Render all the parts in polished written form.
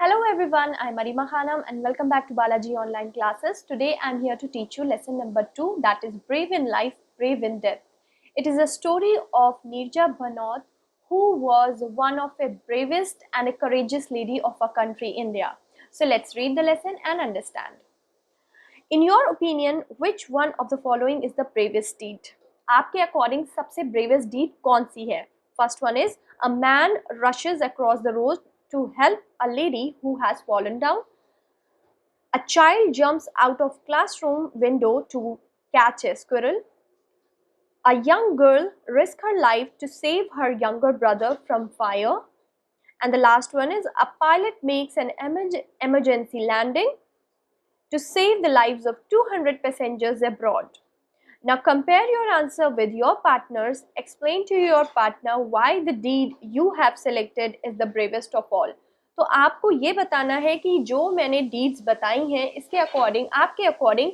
Hello everyone, I'm Arima Khanam and welcome back to Balaji Online Classes. Today I'm here to teach you lesson number 2, that is Brave in Life, Brave in Death. It is a story of Neerja Bhanot, who was one of the bravest and a courageous lady of our country, India. So let's read the lesson and understand. In your opinion, which one of the following is the bravest deed? आपके according सबसे bravest deed कौन सी है? First one is a man rushes across the road to help a lady who has fallen down. A child jumps out of classroom window to catch a squirrel. A young girl risks her life to save her younger brother from fire. And the last one is a pilot makes an emergency landing to save the lives of 200 passengers abroad. Now compare your answer with your partner's. Explain to your partner why the deed you have selected is the bravest of all. तो आपको ये बताना है कि जो मैंने deeds बताई हैं इसके अकॉर्डिंग आपके अकॉर्डिंग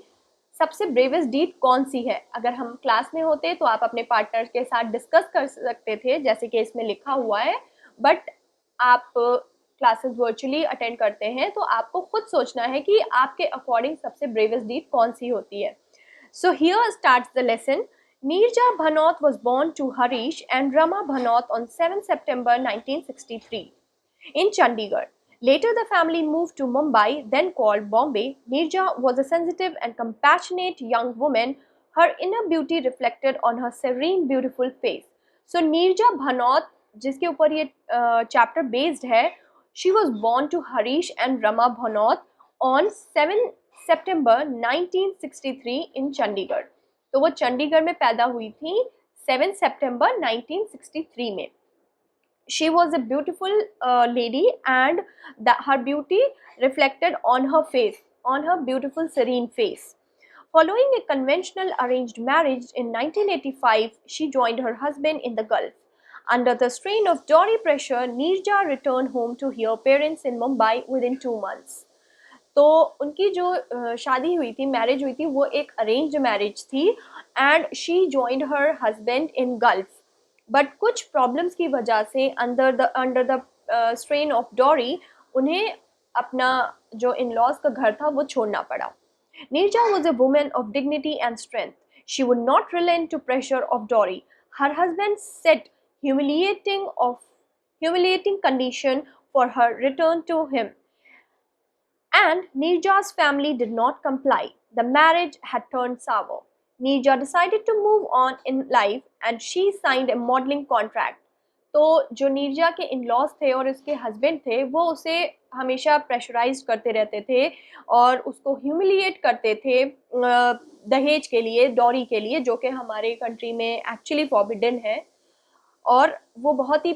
सबसे ब्रेवेस्ट डीड कौन सी है. अगर हम क्लास में होते तो आप अपने पार्टनर के साथ डिस्कस कर सकते थे जैसे कि इसमें लिखा हुआ है, बट आप क्लासेस वर्चुअली अटेंड करते हैं तो आपको खुद सोचना है कि आपके अकॉर्डिंग सबसे ब्रेवेस्ट डीड कौन सी होती है. So here starts the lesson. Neerja Bhanot was born to Harish and Rama Bhanot on 7 September 1963 in Chandigarh. Later the family moved to Mumbai, then called Bombay. Neerja was a sensitive and compassionate young woman. Her inner beauty reflected on her serene, beautiful face. So Neerja Bhanot, जिसके ऊपर ये chapter based है, she was born to Harish and Rama Bhanot on 7 सितंबर 1963 इन चंडीगढ़. तो वो चंडीगढ़ में पैदा हुई थी 7 सितंबर 1963 में. She was a beautiful lady and her beauty reflected on her face, on her beautiful serene face. Following a conventional arranged marriage in 1985, she joined her husband in the Gulf. Under the strain of dowry pressure, Neerja returned home to her parents in Mumbai within 2 months. तो उनकी जो शादी हुई थी, marriage हुई थी, वो एक अरेंज्ड मैरिज थी and she joined her husband in Gulf. But कुछ प्रॉब्लम्स की वजह से under the strain of dowry उन्हें अपना जो इन लॉज का घर था वो छोड़ना पड़ा. Neerja was a women of dignity and strength. She would not relent to pressure of dowry. Her husband set humiliating condition for her return to him. And Neerja's family did not comply. The marriage had turned sour. Neerja decided to move on in life and she signed a modeling contract. तो जो नीरजा के in-laws थे और उसके husband थे वो उसे हमेशा प्रेशराइज करते रहते थे और उसको ह्यूमिलिएट करते थे दहेज के लिए, डॉरी के लिए, जो कि हमारे कंट्री में एक्चुअली फॉरबिडन है और वो बहुत ही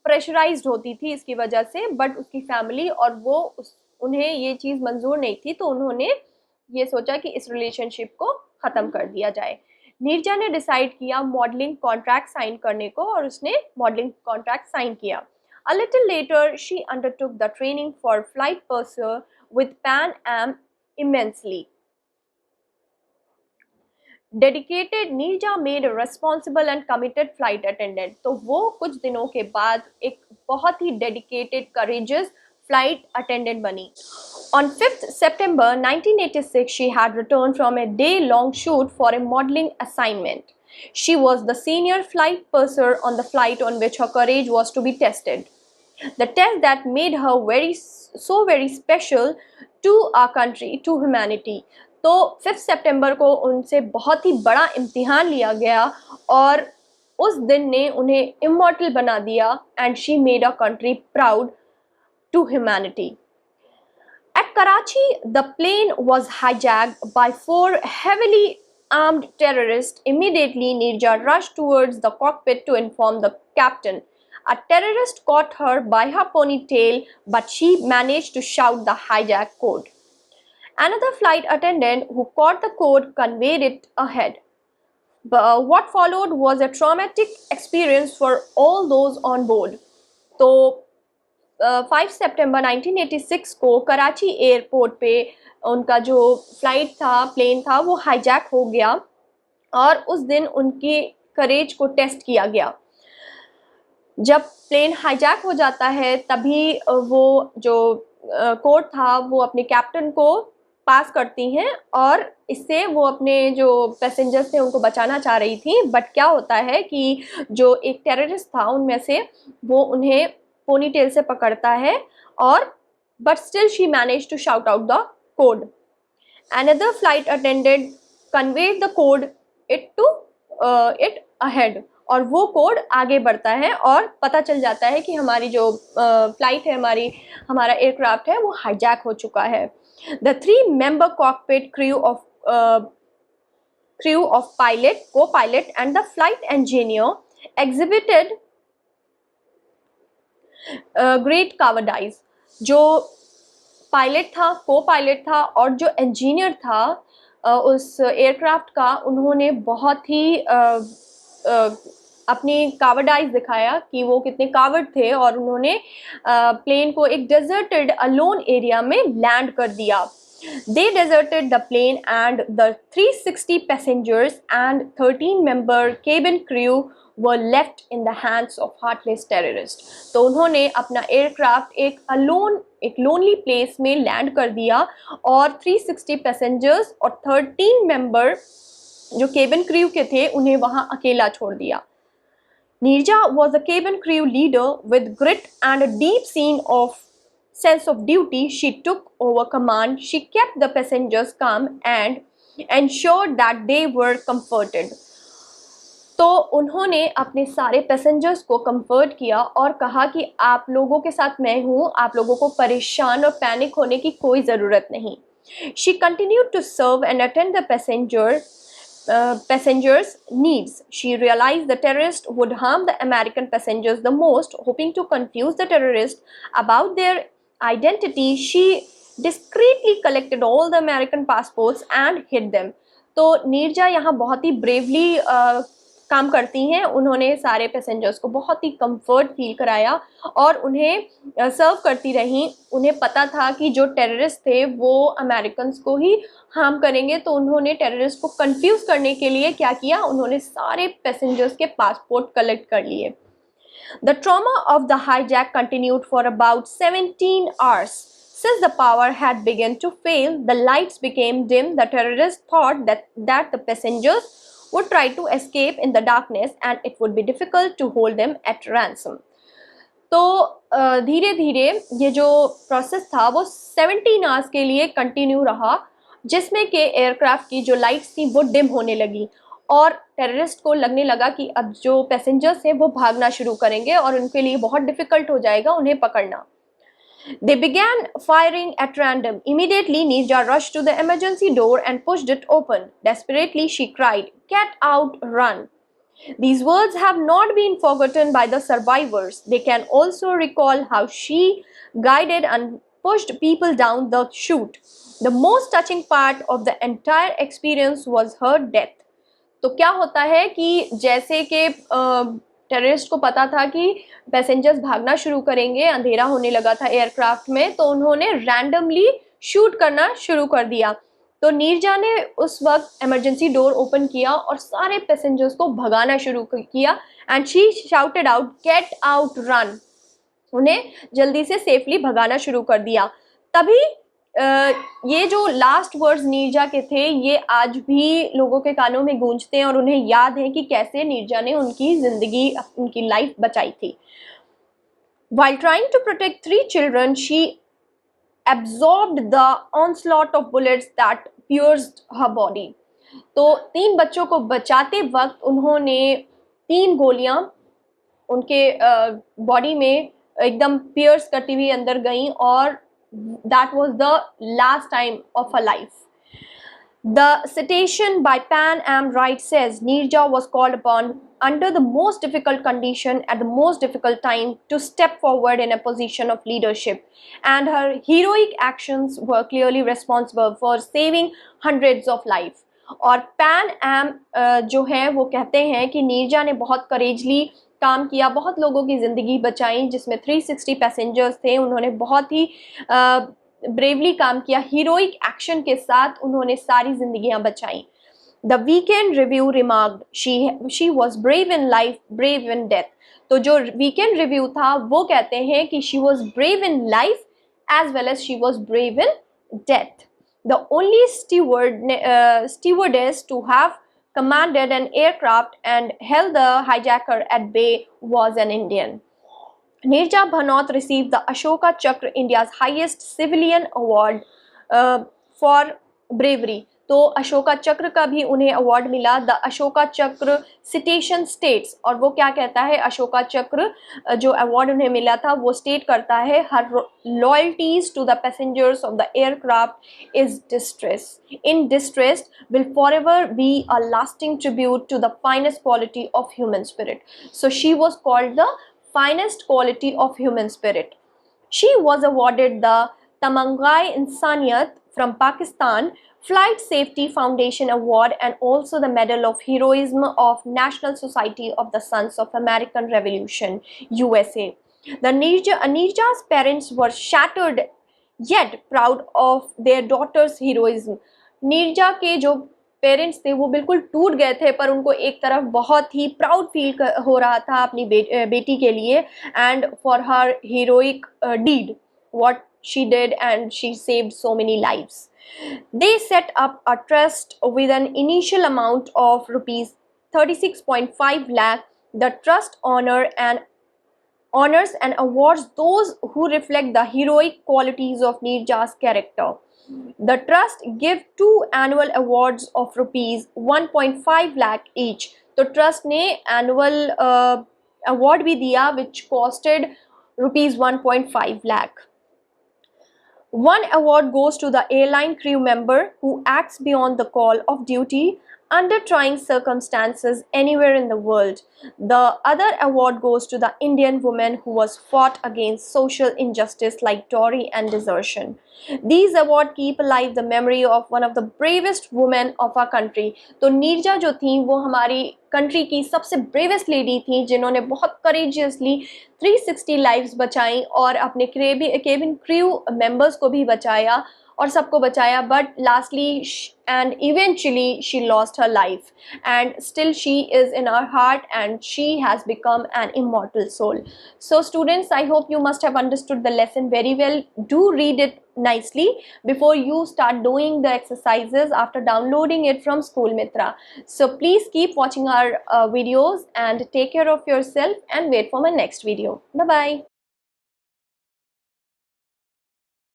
प्रेशराइज्ड होती थी इसकी वजह से. बट उसकी फैमिली और वो उन्हें ये चीज़ मंजूर नहीं थी तो उन्होंने ये सोचा कि इस रिलेशनशिप को ख़त्म कर दिया जाए. नीरजा ने डिसाइड किया मॉडलिंग कॉन्ट्रैक्ट साइन करने को और उसने मॉडलिंग कॉन्ट्रैक्ट साइन किया. A little later she undertook the training for flight purser with Pan Am immensely dedicated. Neerja made a responsible and committed flight attendant. तो वो कुछ दिनों के बाद एक बहुत ही dedicated courageous flight attendant bani. On 5th September 1986, she had returned from a day-long shoot for a modeling assignment. She was the senior flight purser on the flight on which her courage was to be tested. The test that made her very special to our country, to humanity. तो 5 सितंबर को उनसे बहुत ही बड़ा इम्तिहान लिया गया और उस दिन ने उन्हें इमॉर्टल बना दिया and she made our country proud to humanity. At Karachi, the plane was hijacked by 4 heavily armed terrorists. Immediately, Neerja rushed towards the cockpit to inform the captain. A terrorist caught her by her ponytail, but she managed to shout the hijack code. Another flight attendant who caught the code conveyed it ahead. But what followed was a traumatic experience for all those on board. So 5 सितंबर 1986 को Karachi airport पे उनका जो flight था, plane था, वो hijack हो गया और उस दिन उनकी करेज को टेस्ट किया गया. जब प्लेन हाईजैक हो जाता है तभी वो जो कोड था वो अपने कैप्टन को पास करती हैं और इससे वो अपने जो पैसेंजर्स थे उनको बचाना चाह रही थी। बट क्या होता है कि जो एक टेररिस्ट था उनमें से वो उन्हें पोनीटेल से पकड़ता है और but still she manage to shout out the code. Another flight attendant conveyed the code it ahead और वो कोड आगे बढ़ता है और पता चल जाता है कि हमारी जो फ्लाइट है, हमारा एयरक्राफ्ट है वो हाईजैक हो चुका है। The 3-member cockpit crew of pilot, co-pilot and the flight engineer exhibited great cowardice। जो पायलट था, को पायलट था और जो इंजीनियर था उस एयरक्राफ्ट का, उन्होंने बहुत ही अपनी कावर्डाइज दिखाया कि वो कितने कावर्ड थे और उन्होंने प्लेन को एक डेजर्टेड अलोन एरिया में लैंड कर दिया। They deserted the plane and the 360 passengers and 13-member cabin crew were left in the hands of heartless terrorists। तो उन्होंने अपना एयरक्राफ्ट एक लोनली प्लेस में लैंड कर दिया और 360 पैसेंजर्स और 13 मेंबर जो केबिन क्रू के थे उन्हें वहां अकेला छोड़ दिया। Neerja was a cabin crew leader with grit and a deep sense of duty. She took over command. She kept the passengers calm and ensured that they were comforted। तो उन्होंने अपने सारे पैसेंजर्स को कंफर्ट किया और कहा कि आप लोगों के साथ मैं हूँ, आप लोगों को परेशान और पैनिक होने की कोई ज़रूरत नहीं। She continued to serve and attend the passengers' needs. She realized the terrorists would harm the American passengers the most. Hoping to confuse the terrorists about their identity, she discreetly collected all the American passports and hid them। तो नीरजा यहाँ बहुत ही bravely काम करती हैं। उन्होंने सारे passengers को बहुत ही कंफर्ट फील कराया और उन्हें सर्व करती रहीं। उन्हें पता था कि जो टेररिस्ट थे वो अमेरिकन्स को ही हार्म करेंगे, तो उन्होंने टेररिस्ट को कंफ्यूज करने के लिए क्या किया, उन्होंने सारे पैसेंजर्स के पासपोर्ट कलेक्ट कर लिए। The trauma of the hijack continued for about 17 hours. Since the power had begun to fail, the lights became dim. The terrorists thought that the passengers would try to escape in the darkness and it would be difficult to hold them at ransom। तो धीरे धीरे ये जो process था वो 17 hours के लिए continue रहा, जिसमें के एयरक्राफ्ट की जो लाइट्स थी वो डिम होने लगी और टेररिस्ट को लगने लगा कि अब जो पैसेंजर्स हैं वो भागना शुरू करेंगे और उनके लिए बहुत डिफिकल्ट हो जाएगा उन्हें पकड़ना। They began firing at random. Immediately, Neerja rushed to the emergency door and pushed it open. Desperately, she cried, "Get out, run!" These words have not been forgotten by the survivors. They can also recall how she guided and pushed people down the chute. The most touching part of the entire experience was her death। तो क्या होता है कि जैसे कि terrorist को पता था कि पैसेंजर्स भागना शुरू करेंगे, अंधेरा होने लगा था एयरक्राफ्ट में, तो उन्होंने रैंडमली शूट करना शुरू कर दिया। तो नीरजा ने उस वक्त इमरजेंसी डोर ओपन किया और सारे पैसेंजर्स को भगाना शुरू किया and she shouted out, get out, run. उन्हें जल्दी से सेफली भगाना शुरू कर दिया। तभी ये जो लास्ट वर्ड्स नीरजा के थे ये आज भी लोगों के कानों में गूंजते हैं और उन्हें याद है कि कैसे नीरजा ने उनकी जिंदगी, उनकी लाइफ बचाई थी। While trying to protect 3 children, she absorbed the onslaught of bullets that pierced her body। तो 3 बच्चों को बचाते वक्त उन्होंने 3 गोलियां उनके बॉडी में एकदम पियर्स करती हुई अंदर गईं और that was the last time of her life। The citation by Pan Am Wright says Neerja was called upon under the most difficult condition at the most difficult time to step forward in a position of leadership, and her heroic actions were clearly responsible for saving hundreds of lives। और Pan Am जो है वो कहते हैं कि नीरजा ने बहुत करेजली काम किया, बहुत लोगों की ज़िंदगी बचाई, जिसमें 360 पैसेंजर्स थे। उन्होंने बहुत ही ब्रेवली काम किया, हीरोइक एक्शन के साथ उन्होंने सारी जिंदगियां बचाई। The weekend review remarked she was brave in life, brave in death. तो जो वीकेंड रिव्यू था वो कहते हैं कि she was brave in life as well as she was brave in death. The only stewardess to have commanded an aircraft and held the hijacker at bay was an Indian. Neerja Bhanot received the Ashoka Chakra, India's highest civilian award for bravery. तो अशोका चक्र का भी उन्हें award मिला, the Ashoka चक्र citation states. और वो क्या कहता है, अशोका चक्र जो अवार्ड उन्हें मिला था वो स्टेट करता है her loyalties to the passengers of the aircraft is distress. In distress will forever be a lasting tribute to the finest quality of human spirit. So she was called the finest quality of human spirit. She was awarded the Tamangai Insaniyat from Pakistan Flight Safety Foundation Award and also the Medal of Heroism of National Society of the Sons of American Revolution, USA. The Neerja's parents were shattered yet proud of their daughter's heroism. Neerja के जो parents थे वो बिल्कुल टूट गए थे, पर उनको एक तरफ बहुत ही प्राउड फील हो रहा था अपनी बेटी के लिए, and for her heroic deed what she did, and she saved so many lives. They set up a trust with an initial amount of rupees 36.5 lakh. The trust honors and awards those who reflect the heroic qualities of Neerja's character. The trust give 2 annual awards of rupees 1.5 lakh each. तो trust ने annual award भी दिया which costed rupees 1.5 lakh. One award goes to the airline crew member who acts beyond the call of duty under trying circumstances anywhere in the world. The other award goes to the Indian woman who was fought against social injustice like Dowry and desertion. These awards keep alive the memory of one of the bravest women of our country. तो नीरजा जो थी वो हमारी country की सबसे bravest lady थी जिन्होंने बहुत करेजियसली 360 लाइव्स बचाई और अपने केबिन क्रू मेंबर्स को भी बचाया और सबको बचाया, but lastly and eventually she lost her life, and still she is in our heart and she has become an immortal soul. So students, I hope you must have understood the lesson very well. Do read it nicely before you start doing the exercises after downloading it from School Mitra. So please keep watching our videos and take care of yourself and wait for my next video. Bye bye.